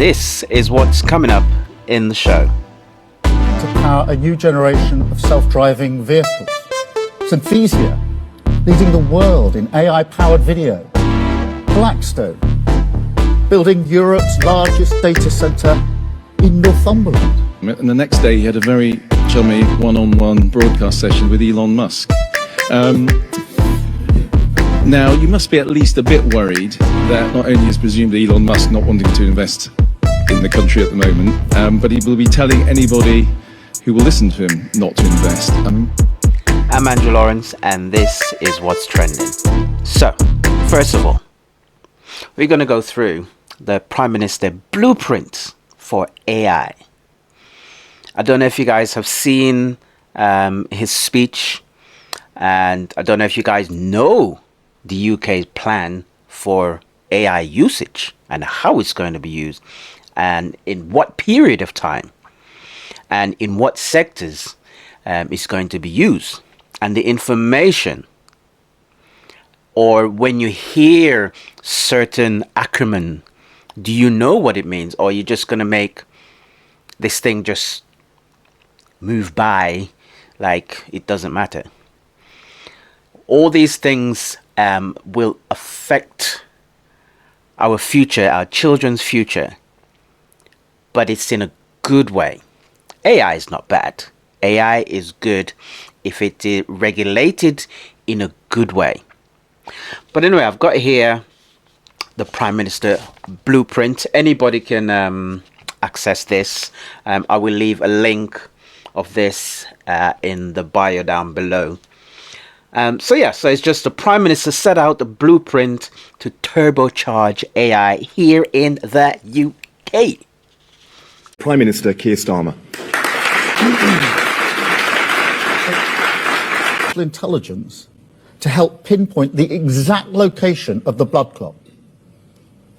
this is what's coming up in the show. To power a new generation of self-driving vehicles. Synthesia, leading the world in AI-powered video. Blackstone, building Europe's largest data centre in Northumberland. And the next day he had a very chummy one-on-one broadcast session with Elon Musk. Now, you must be at least a bit worried that not only is presumably Elon Musk not wanting to invest in the country at the moment, but he will be telling anybody who will listen to him not to invest. I'm Andrew Lawrence, and this is what's trending. So, first of all, we're going to go through the Prime Minister blueprint for AI. I don't know if you guys have seen his speech, and I don't know if you guys know the UK's plan for AI usage and how it's going to be used and in what period of time and in what sectors it's going to be used, and the information, or when you hear certain acronym, do you know what it means, or are you just going to make this thing just move by like it doesn't matter? All these things will affect our future, our children's future, but it's in a good way. AI is not bad. AI is good if it is regulated in a good way. But anyway, I've got here the Prime Minister blueprint. Anybody can access this. I will leave a link of this in the bio down below. So it's just the Prime Minister set out the blueprint to turbocharge AI here in the UK. Prime Minister Keir Starmer. Intelligence to help pinpoint the exact location of the blood clot.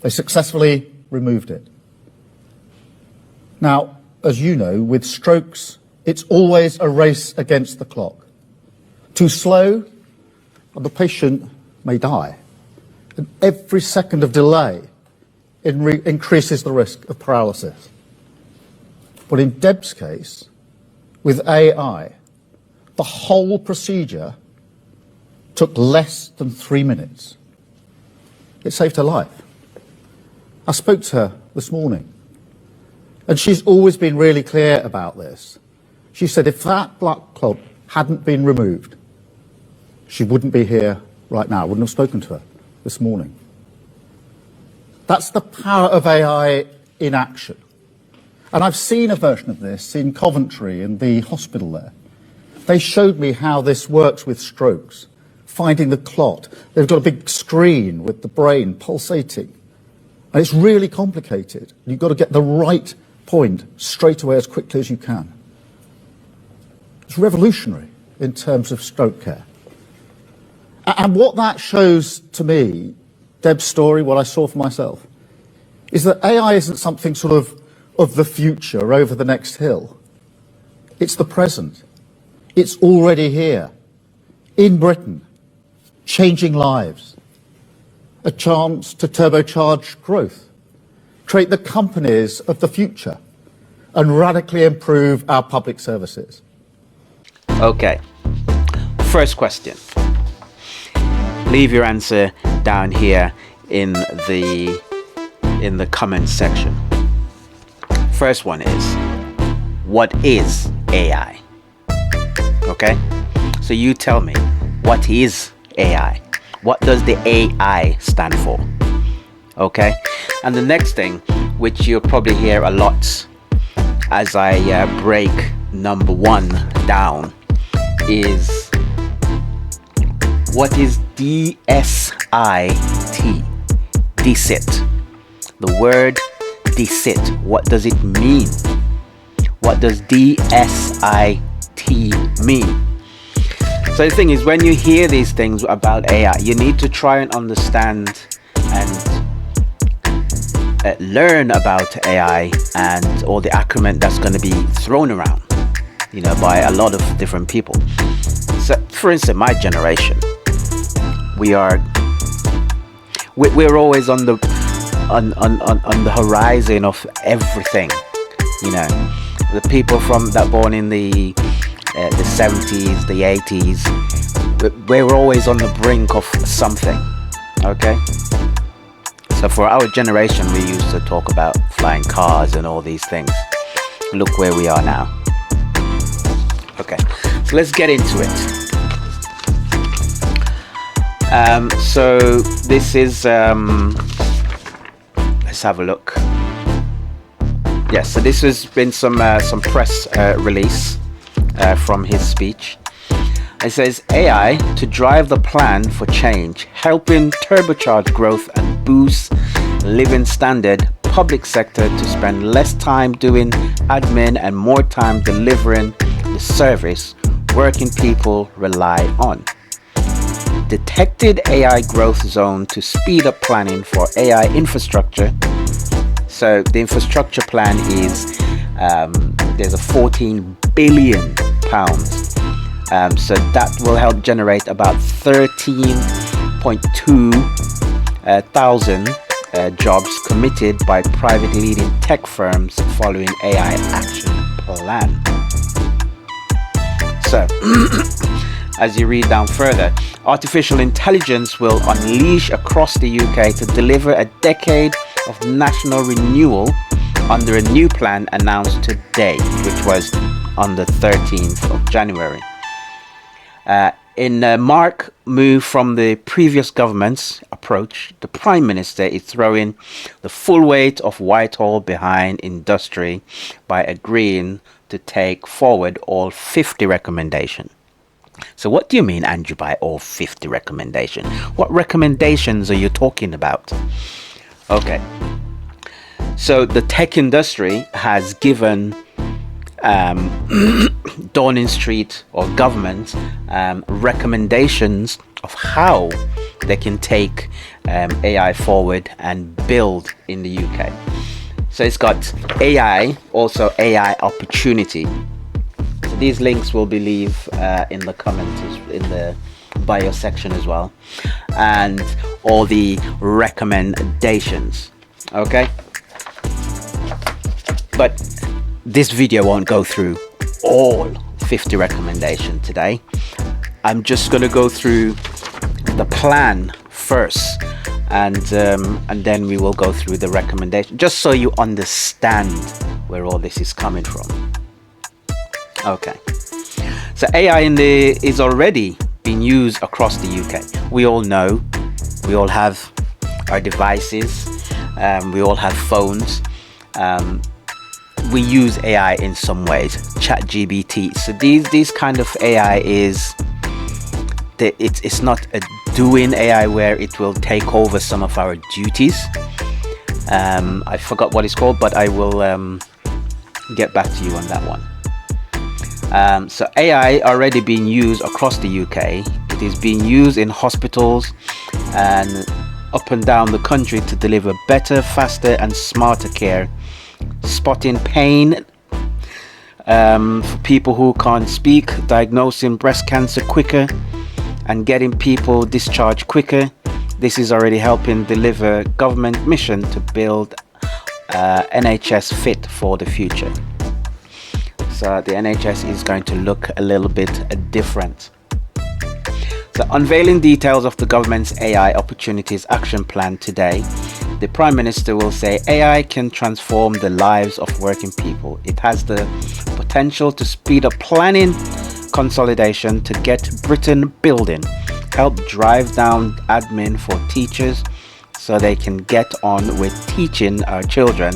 They successfully removed it. Now, as you know, with strokes, it's always a race against the clock. Too slow, and the patient may die. And every second of delay increases the risk of paralysis. But in Deb's case, with AI, the whole procedure took less than 3 minutes. It saved her life. I spoke to her this morning, and she's always been really clear about this. She said if that blood clot hadn't been removed, she wouldn't be here right now. I wouldn't have spoken to her this morning. That's the power of AI in action. And I've seen a version of this in Coventry, in the hospital there. They showed me how this works with strokes, finding the clot. They've got a big screen with the brain pulsating. And it's really complicated. You've got to get the right point straight away as quickly as you can. It's revolutionary in terms of stroke care. And what that shows to me, Deb's story, what I saw for myself, is that AI isn't something sort of the future over the next hill. It's the present. It's already here, in Britain, changing lives. A chance to turbocharge growth, create the companies of the future, and radically improve our public services. Okay, first question. Leave your answer down here in the comment section. First one is, what is AI? Okay, so you tell me, what is AI? What does the AI stand for? Okay, and the next thing, which you'll probably hear a lot as I break number one down, is what is DSIT? DSIT. The word DSIT. What does it mean? What does DSIT mean? So the thing is, when you hear these things about AI, you need to try and understand and learn about AI and all the acronym that's going to be thrown around, by a lot of different people. So, for instance, my generation, we're always on the on the horizon of everything. You know, the people from that born in the 70s, the 80s, we were always on the brink of something. Okay. So for our generation, we used to talk about flying cars and all these things. Look where we are now. Okay, so let's get into it. So this is, let's have a look. Yes, so this has been some press release from his speech. It says AI to drive the plan for change, helping turbocharge growth and boost living standard, public sector to spend less time doing admin and more time delivering the service working people rely on. Detected AI growth zone to speed up planning for AI infrastructure. So the infrastructure plan is there's a 14 billion pounds. So that will help generate about 13.2 thousand jobs committed by private leading tech firms following AI action plan. So, as you read down further, artificial intelligence will unleash across the UK to deliver a decade of national renewal under a new plan announced today, which was on the 13th of January. In a marked move from the previous government's approach, the Prime Minister is throwing the full weight of Whitehall behind industry by agreeing to take forward all 50 recommendations. So what do you mean, Andrew, by all 50 recommendations? What recommendations are you talking about? Okay. So the tech industry has given Downing Street or government recommendations of how they can take AI forward and build in the UK. So it's got AI, also AI opportunity. So these links will be leave in the comments, in the bio section as well, and all the recommendations. Okay, but this video won't go through all 50 recommendations today. I'm just going to go through the plan first, and then we will go through the recommendation, just so you understand where all this is coming from. Okay, so AI is already being used across the UK. We all know, we all have our devices, we all have phones. We use AI in some ways, ChatGPT. So these kind of AI it's not a doing AI where it will take over some of our duties. I forgot what it's called, but I will get back to you on that one. So AI already being used across the UK. It is being used in hospitals and up and down the country to deliver better, faster and smarter care, spotting pain for people who can't speak, diagnosing breast cancer quicker and getting people discharged quicker. This is already helping deliver government mission to build NHS fit for the future. So the NHS is going to look a little bit different. So unveiling details of the government's AI Opportunities Action Plan today, the Prime Minister will say AI can transform the lives of working people. It has the potential to speed up planning, consolidation to get Britain building, help drive down admin for teachers so they can get on with teaching our children,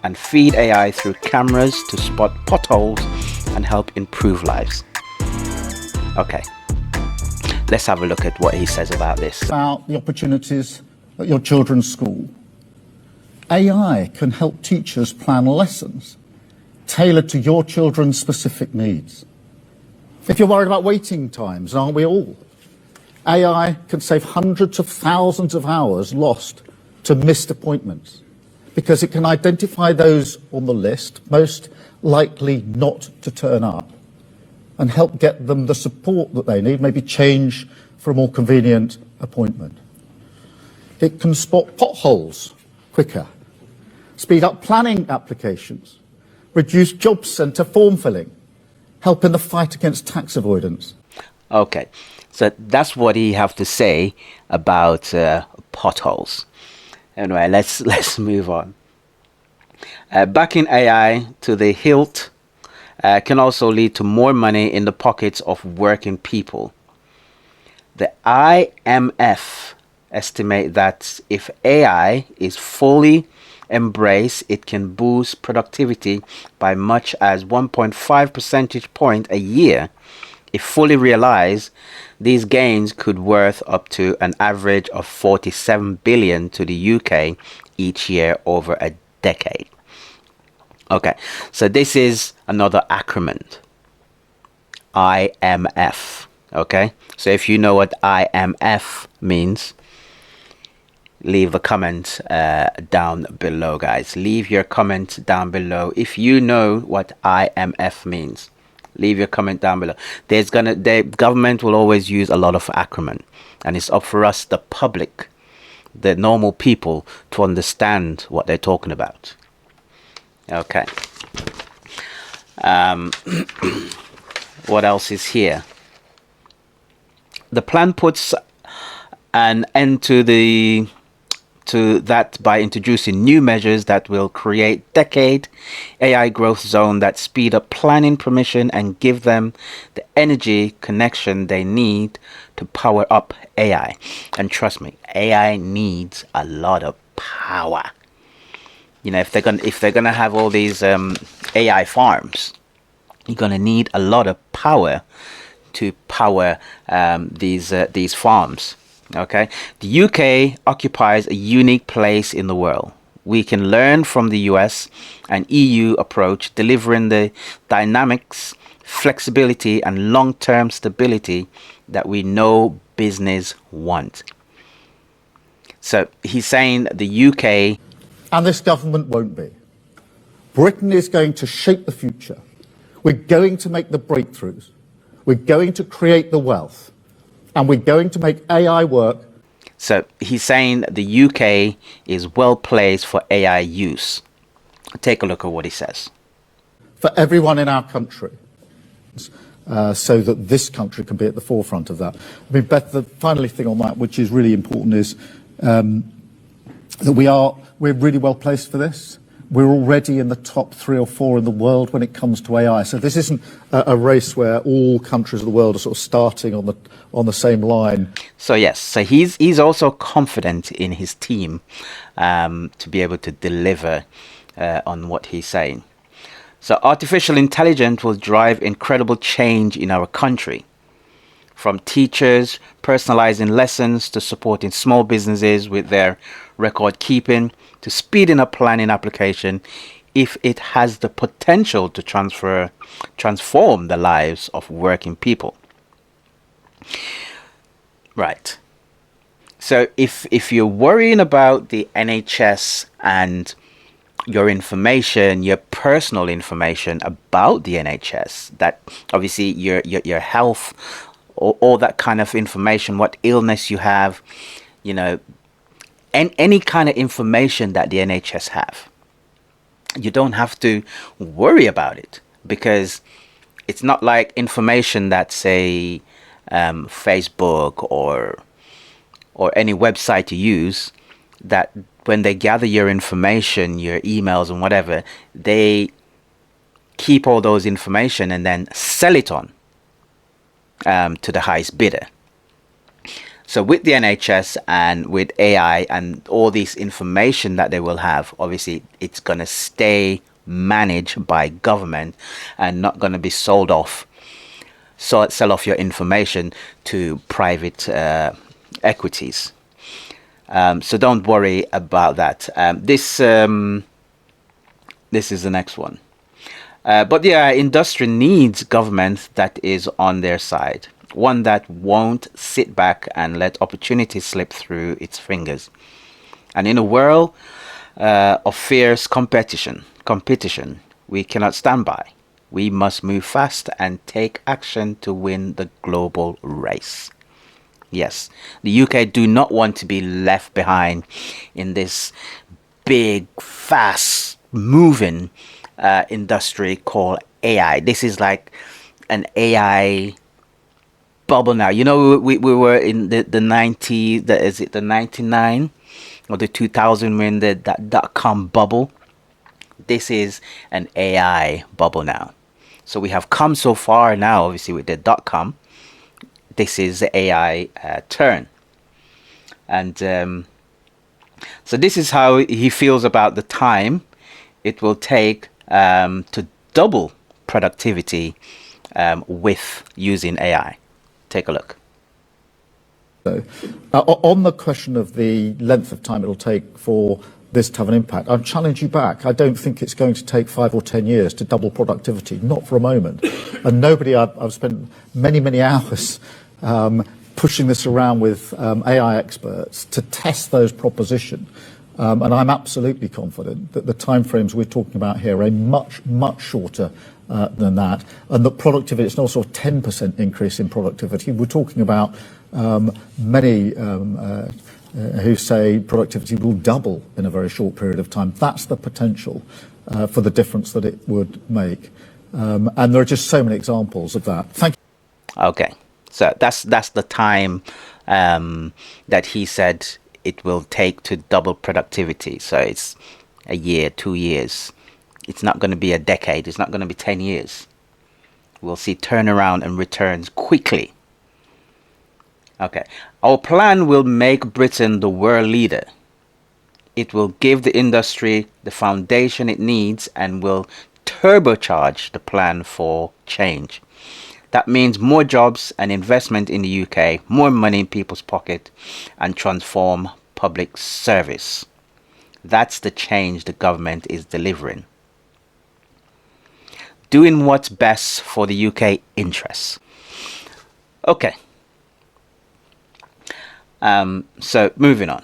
and feed AI through cameras to spot potholes and help improve lives. Okay, let's have a look at what he says about this. About the opportunities at your children's school. AI can help teachers plan lessons tailored to your children's specific needs. If you're worried about waiting times, aren't we all? AI can save hundreds of thousands of hours lost to missed appointments, because it can identify those on the list most likely not to turn up and help get them the support that they need, maybe change for a more convenient appointment. It can spot potholes quicker, speed up planning applications, reduce job centre form filling, help in the fight against tax avoidance. Okay, so that's what he have to say about potholes. Anyway, let's move on. Backing AI to the hilt can also lead to more money in the pockets of working people. The IMF estimate that if AI is fully embraced, it can boost productivity by much as 1.5 percentage point a year. If fully realized, these gains could worth up to an average of 47 billion to the UK each year over a decade. Okay, so this is another acronym. IMF. Okay, so if you know what IMF means, leave a comment down below, guys. Leave your comment down below if you know what IMF means. Leave your comment down below. The government will always use a lot of acronym, and it's up for us, the public, the normal people, to understand what they're talking about. Okay. What else is here? The plan puts an end to that by introducing new measures that will create decade AI growth zone that speed up planning permission and give them the energy connection they need to power up AI. And trust me, AI needs a lot of power. You know, if they're gonna have all these AI farms, you're gonna need a lot of power to power these farms. Okay, the UK occupies a unique place in the world. We can learn from the US and EU approach, delivering the dynamics, flexibility, and long-term stability that we know business want. So he's saying the UK. And this government won't be. Britain is going to shape the future. We're going to make the breakthroughs. We're going to create the wealth. And we're going to make AI work. So he's saying the UK is well placed for AI use. Take a look at what he says. For everyone in our country. So that this country can be at the forefront of that. I mean, Beth, the final thing on that, which is really important, is that we're really well placed for this. We're already in the top 3 or 4 in the world when it comes to AI. So this isn't a race where all countries of the world are sort of starting on the same line. So yes, so he's also confident in his team to be able to deliver on what he's saying. So artificial intelligence will drive incredible change in our country. From teachers personalizing lessons to supporting small businesses with their record keeping to speeding up planning application, if it has the potential to transform the lives of working people. Right. So if you're worrying about the NHS and your information, your personal information about the NHS, that obviously your health, or all that kind of information, what illness you have, you know, and any kind of information that the NHS have, you don't have to worry about it, because it's not like information that, say, Facebook or any website you use, that when they gather your information, your emails and whatever, they keep all those information and then sell it on to the highest bidder. So with the NHS and with AI and all this information that they will have, obviously it's going to stay managed by government and not going to be sold off. So sell off your information to private equities. So don't worry about that. This is the next one. But yeah, industry needs government that is on their side. One that won't sit back and let opportunities slip through its fingers. And in a world of fierce competition, we cannot stand by. We must move fast and take action to win the global race. Yes, the UK do not want to be left behind in this big, fast moving industry called AI. This is like an AI bubble now. You know, we were in the 90, is it the 99 or the 2000 when that dot-com bubble? This is an AI bubble now. So we have come so far now, obviously, with the dot-com. This is the AI turn. And so this is how he feels about the time it will take to double productivity with using AI. Take a look. So, on the question of the length of time it'll take for this to have an impact, I'll challenge you back. I don't think it's going to take 5 or 10 years to double productivity, not for a moment. And I've spent many hours pushing this around with AI experts to test those propositions. And I'm absolutely confident that the timeframes we're talking about here are much shorter than that, and that productivity, it's not a sort of 10% increase in productivity. We're talking about many who say productivity will double in a very short period of time. That's the potential for the difference that it would make. And there are just so many examples of that. Thank you. Okay, so that's the time that he said it will take to double productivity. So it's a year, 2 years. It's not going to be a decade. It's not going to be 10 years. We'll see turnaround and returns quickly. Okay. Our plan will make Britain the world leader. It will give the industry the foundation it needs and will turbocharge the plan for change. That means more jobs and investment in the UK, more money in people's pocket, and transform public service. That's the change the government is delivering. Doing what's best for the UK interests. Okay. So moving on.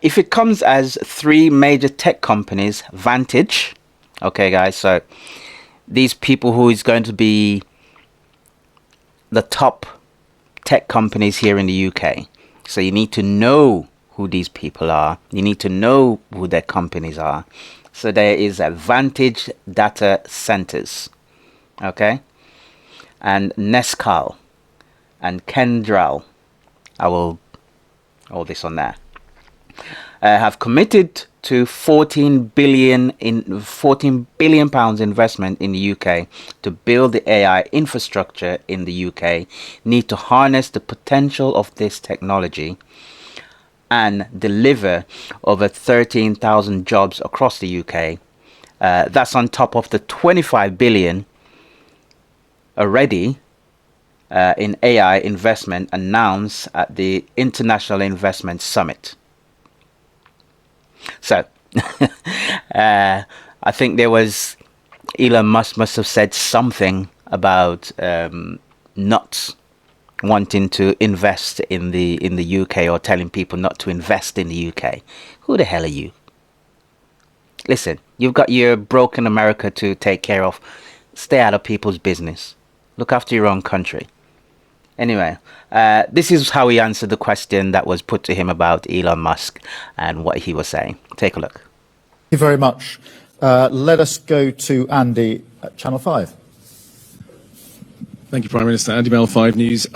If it comes as 3 major tech companies, Vantage. Okay, guys. So these people who is going to be the top tech companies here in the UK. So you need to know who these people are. You need to know who their companies are. So there is Vantage Data Centers, okay, and Nescal and Kendral. I will all this on there. Have committed to 14 billion pounds investment in the UK to build the AI infrastructure in the UK. Need to harness the potential of this technology and deliver over 13,000 jobs across the UK. That's on top of the 25 billion already in AI investment announced at the International Investment Summit. So, I think there was, Elon Musk must have said something about not wanting to invest in the UK, or telling people not to invest in the UK. Who the hell are you? Listen, you've got your broken America to take care of. Stay out of people's business. Look after your own country. Anyway, this is how he answered the question that was put to him about Elon Musk and what he was saying. Take a look. Thank you very much. Let us go to Andy at Channel 5. Thank you, Prime Minister. Andy Bell, 5 News.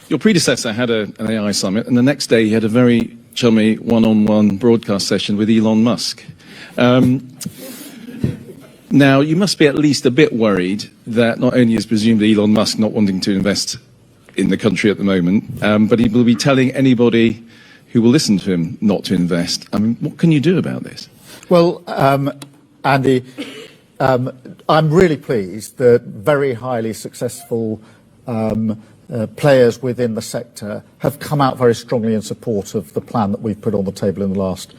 Your predecessor had an AI summit, and the next day he had a very chummy one-on-one broadcast session with Elon Musk. Now, you must be at least a bit worried that not only is presumably Elon Musk not wanting to invest in the country at the moment, but he will be telling anybody who will listen to him not to invest. I mean, what can you do about this? Well, Andy, I'm really pleased that very highly successful players within the sector have come out very strongly in support of the plan that we've put on the table in the last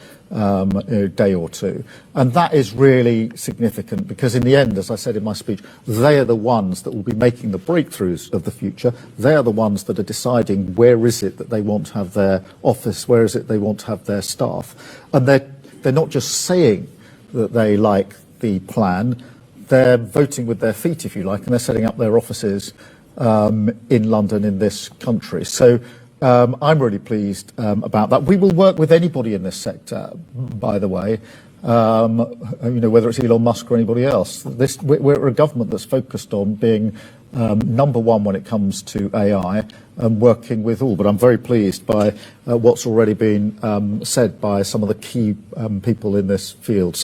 day or two. And that is really significant because in the end, as I said in my speech, they are the ones that will be making the breakthroughs of the future. They are the ones that are deciding where is it that they want to have their office, where is it they want to have their staff. And they're not just saying that they like the plan, they're voting with their feet, if you like, and they're setting up their offices in London, in this country. So I'm really pleased about that. We will work with anybody in this sector, by the way, whether it's Elon Musk or anybody else. We're a government that's focused on being number one when it comes to AI and working with all. But I'm very pleased by what's already been said by some of the key people in this field.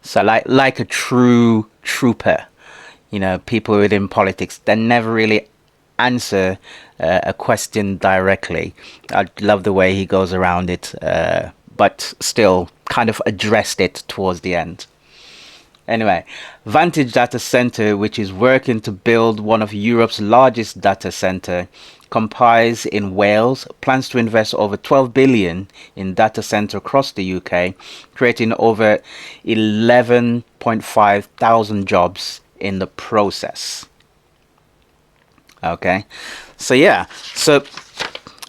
So like a true trooper, people within politics, they never really answer a question directly. I love the way he goes around it, but still kind of addressed it towards the end. Anyway, Vantage Data Center, which is working to build one of Europe's largest data center, comprised in Wales, plans to invest over 12 billion in data center across the UK, creating over 11.5 thousand jobs in the process. Okay, so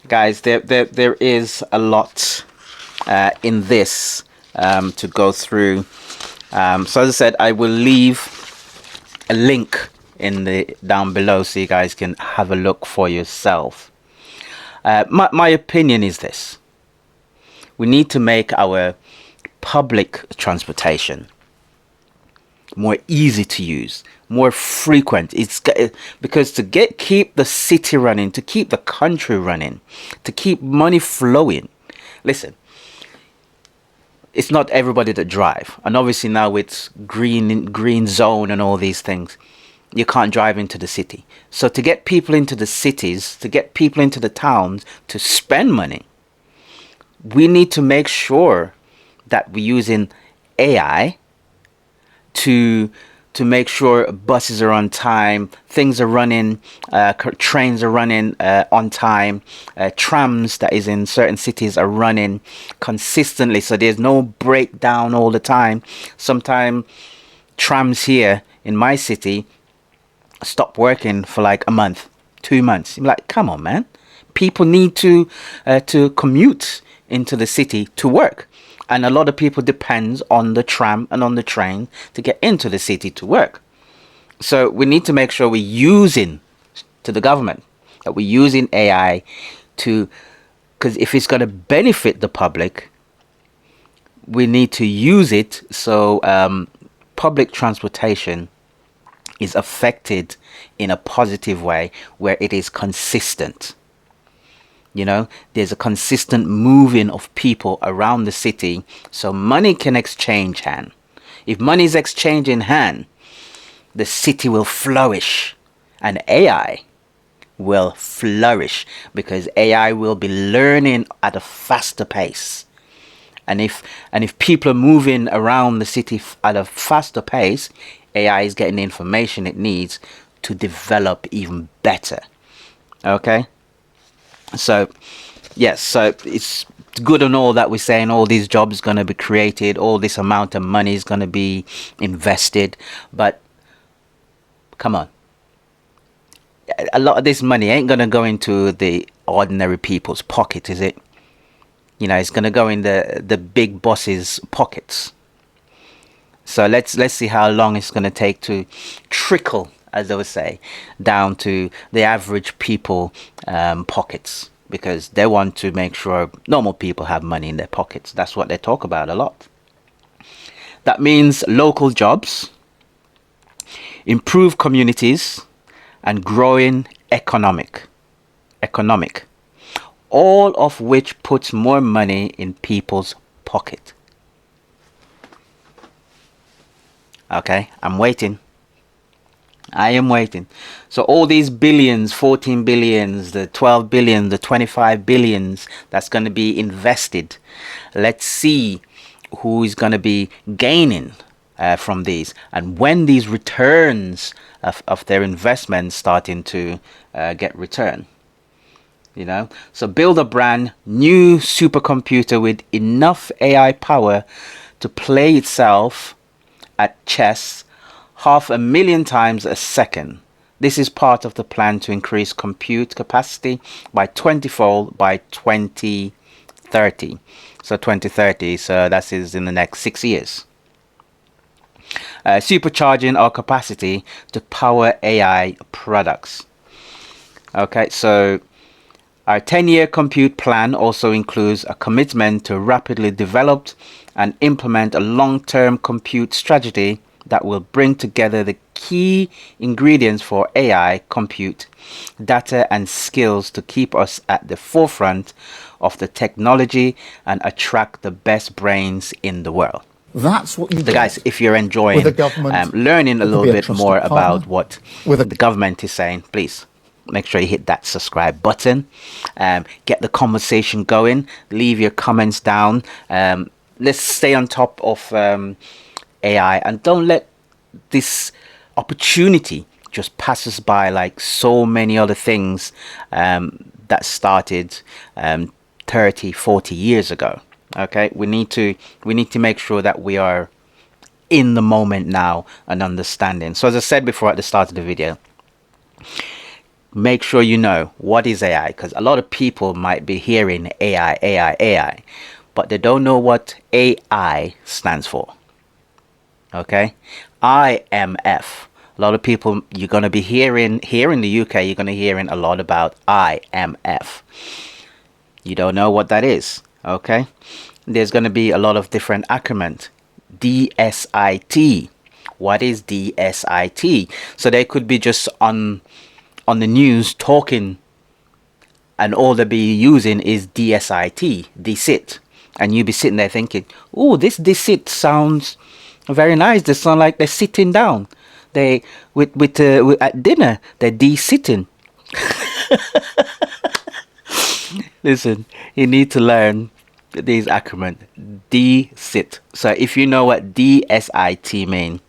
guys, there is a lot in this to go through. So as I said, I will leave a link in the down below so you guys can have a look for yourself. My opinion is this: we need to make our public transportation more easy to use, more frequent. It's because to keep the city running, to keep the country running, to keep money flowing. Listen, it's not everybody that drive, and obviously now with green zone and all these things, you can't drive into the city. So to get people into the cities, to get people into the towns to spend money, we need to make sure that we're using AI to make sure buses are on time, things are running, trains are running on time, trams that is in certain cities are running consistently, so there's no breakdown all the time. Sometimes trams here in my city stop working for like a month, 2 months. I'm like, come on, man. People need to commute into the city to work. And a lot of people depend on the tram and on the train to get into the city to work. So we need to make sure we're using, to the government, that we're using AI because if it's going to benefit the public, we need to use it so public transportation is affected in a positive way where it is consistent. There's a consistent moving of people around the city so money can exchange hand. If money is exchanged in hand, the city will flourish and AI will flourish because AI will be learning at a faster pace. And if people are moving around the city at a faster pace, AI is getting the information it needs to develop even better. Okay? So, yes, so it's good and all that we're saying all these jobs going to be created, all this amount of money is going to be invested. But come on. A lot of this money ain't going to go into the ordinary people's pocket, is it? It's going to go in the big bosses' pockets. So let's see how long it's going to take to trickle, as they would say, down to the average people pockets, because they want to make sure normal people have money in their pockets. That's what they talk about a lot. That means local jobs, improved communities, and growing economic, all of which puts more money in people's pocket. Okay, I'm waiting. I am waiting. So all these billions, 14 billions, the 12 billion, the 25 billions that's going to be invested. Let's see who is going to be gaining from these, and when these returns of their investment starting to get return. So build a brand new supercomputer with enough AI power to play itself at chess 500,000 times a second. This is part of the plan to increase compute capacity by 20-fold by 2030. So 2030, so that is in the next 6 years. Supercharging our capacity to power AI products. Okay, so Our 10-year compute plan also includes a commitment to rapidly develop and implement a long-term compute strategy that will bring together the key ingredients for AI compute, data and skills to keep us at the forefront of the technology and attract the best brains in the world. That's what you So guys, if you're enjoying with a government learning a that can little be a bit trusted more partner, about what with a the government is saying, please make sure you hit that subscribe button, get the conversation going, leave your comments down. Let's stay on top of AI, and don't let this opportunity just pass us by like so many other things that started 30, 40 years ago. Okay, we need to make sure that we are in the moment now and understanding. So as I said before at the start of the video, make sure you know what is AI, because a lot of people might be hearing AI, but they don't know what AI stands for. Okay, IMF. A lot of people, you're going to be hearing here in the UK, you're going to hearing a lot about IMF. You don't know what that is. Okay, there's going to be a lot of different acronyms. DSIT. What is DSIT? So they could be just on the news talking, and all they'll be using is DSIT, DSIT, and you'll be sitting there thinking, "Oh, this DSIT sounds very nice. They sound like they're sitting down. They with at dinner they're de-sitting." Listen, you need to learn these acronyms. DSIT. So if you know what DSIT mean,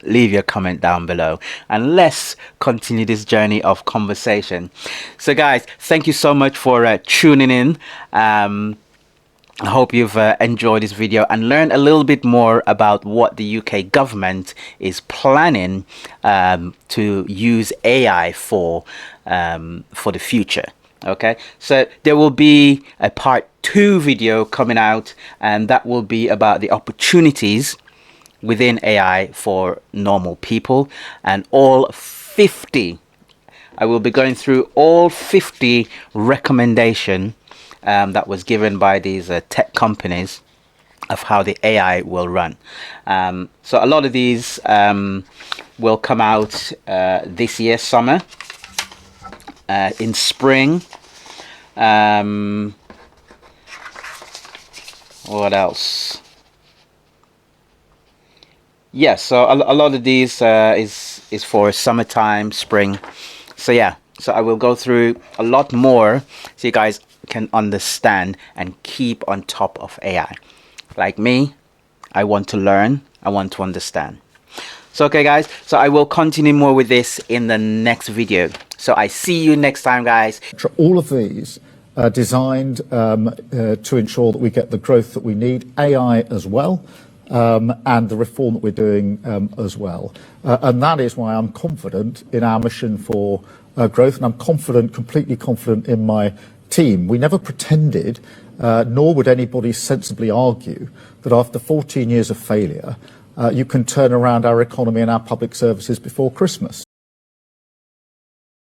leave your comment down below and let's continue this journey of conversation. So guys, thank you so much for tuning in. I hope you've enjoyed this video and learned a little bit more about what the UK government is planning to use AI for the future. Okay, so there will be a part 2 video coming out, and that will be about the opportunities within AI for normal people, and all 50, I will be going through all 50 recommendation that was given by these tech companies of how the AI will run. So a lot of these will come out this year, summer, in spring. What else? Yeah, so a lot of these is for summertime, spring. So yeah, so I will go through a lot more so you guys can understand and keep on top of AI. Like me, I want to learn, I want to understand. So okay guys, so I will continue more with this in the next video. So I see you next time, guys. all of these are designed to ensure that we get the growth that we need, AI as well, and the reform that we're doing as well. And that is why I'm confident in our mission for growth, and I'm confident, completely confident in my team. We never pretended, nor would anybody sensibly argue, that after 14 years of failure, you can turn around our economy and our public services before Christmas.